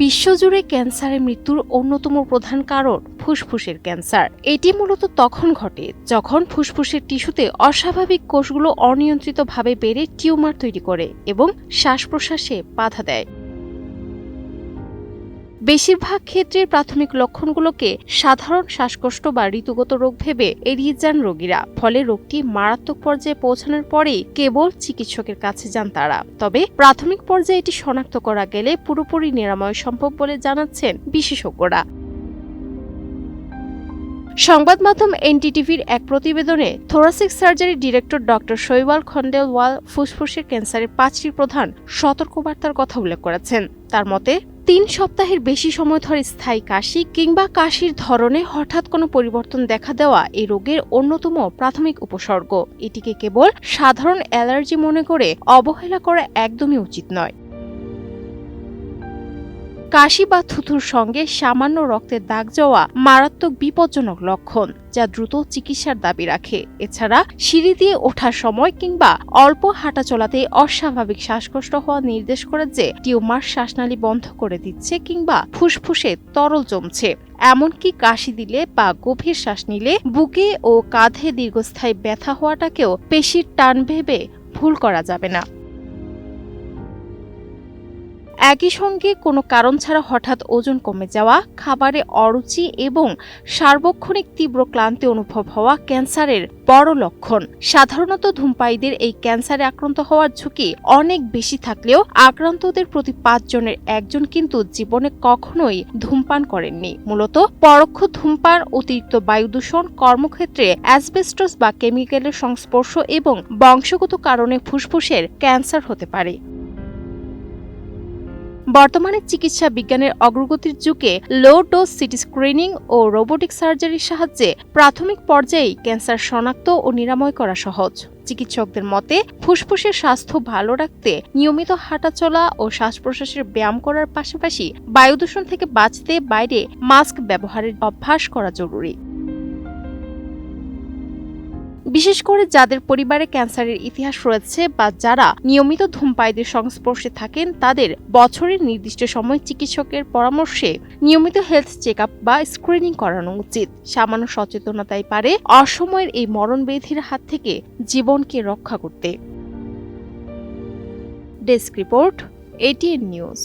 বিশ্বজুড়ে ক্যান্সারের মৃত্যুর অন্যতম প্রধান কারণ ফুসফুসের ক্যান্সার। এটি মূলত তখন ঘটে যখন ফুসফুসের টিস্যুতে অস্বাভাবিক কোষগুলো অনিয়ন্ত্রিতভাবে বেড়ে টিউমার তৈরি করে এবং শ্বাস প্রশ্বাসে বাধা দেয়। বেশিরভাগ ক্ষেত্রে প্রাথমিক লক্ষণগুলোকে সাধারণ শ্বাসকষ্ট বা ঋতুগত রোগ ভেবে এড়িয়ে যান রোগীরা। ফলে রোগটি মারাত্মক পর্যায়ে পৌঁছানোর পরেই কেবল চিকিৎসকের কাছে যান তারা। তবে প্রাথমিক পর্যায়ে এটি শনাক্ত করা গেলে পুরোপুরি নিরাময় সম্ভব বলে জানাচ্ছেন বিশেষজ্ঞরা। সংবাদ মাধ্যম এনডিটিভির এক প্রতিবেদনে থোরাসিক সার্জারি ডিরেক্টর ডক্টর শৈবাল খন্ডেলওয়াল ফুসফুসের ক্যান্সারের 5টি প্রধান সতর্কবার্তার কথা উল্লেখ করেছেন। তার মতে 3 সপ্তাহের বেশি সময় ধরে স্থায়ী কাশি কিংবা কাশির ধরনে হঠাৎ কোনো পরিবর্তন দেখা দেওয়া এই রোগের অন্যতম প্রাথমিক উপসর্গ। এটিকে কেবল সাধারণ অ্যালার্জি মনে করে অবহেলা করা একদমই উচিত নয়। কাশি বা থুথুর সঙ্গে সামান্য রক্তের দাগ যাওয়া মারাত্মক বিপজ্জনক লক্ষণ, যা দ্রুত চিকিৎসার দাবি রাখে। এছাড়া সিঁড়ি দিয়ে ওঠার সময় কিংবা অল্প হাঁটা চলাতে অস্বাভাবিক শ্বাসকষ্ট হওয়া নির্দেশ করে যে টিউমার শ্বাসনালী বন্ধ করে দিচ্ছে কিংবা ফুসফুসে তরল জমছে। এমনকি কাশি দিলে বা গভীর শ্বাস নিলে বুকে ও কাঁধে দীর্ঘস্থায়ী ব্যথা হওয়াটাকেও পেশির টান ভেবে ভুল করা যাবে না। একই সঙ্গে কোনো কারণ ছাড়া হঠাৎ ওজন কমে যাওয়া, খাবারে অরুচি এবং সার্বক্ষণিক তীব্র ক্লান্তি অনুভব হওয়া ক্যান্সারের বড় লক্ষণ। সাধারণত ধূমপায়ীদের এই ক্যান্সারে আক্রান্ত হওয়ার ঝুঁকি অনেক বেশি থাকলেও আক্রান্তদের প্রতি 5 জনের 1 জন কিন্তু জীবনে কখনোই ধূমপান করেননি। মূলত পরোক্ষ ধূমপান, অতিরিক্ত বায়ু দূষণ, কর্মক্ষেত্রে অ্যাসবেস্টস বা কেমিক্যালের সংস্পর্শ এবং বংশগত কারণে ফুসফুসের ক্যান্সার হতে পারে। বর্তমানে চিকিৎসা বিজ্ঞানের অগ্রগতির যুগে লো ডোজ সিটি স্ক্রিনিং ও রোবোটিক সার্জারির সাহায্যে প্রাথমিক পর্যায়েই ক্যান্সার শনাক্ত ও নিরাময় করা সহজ। চিকিৎসকদের মতে ফুসফুসের স্বাস্থ্য ভালো রাখতে নিয়মিত হাঁটাচলা ও শ্বাস প্রশ্বাসের ব্যায়াম করার পাশাপাশি বায়ু দূষণ থেকে বাঁচতে বাইরে মাস্ক ব্যবহারের অভ্যাস করা জরুরি। বিশেষ করে যাদের পরিবারে ক্যান্সারের ইতিহাস রয়েছে বা যারা নিয়মিত ধূমপায়ীদের সংস্পর্শে থাকেন, তাদের বছরের নির্দিষ্ট সময় চিকিৎসকের পরামর্শে নিয়মিত হেলথ চেকআপ বা স্ক্রিনিং করানো উচিত। সামান্য সচেতনতাই পারে অসময়ের এই মরণব্যাধির হাত থেকে জীবনকে রক্ষা করতে। Desk report, ATN news.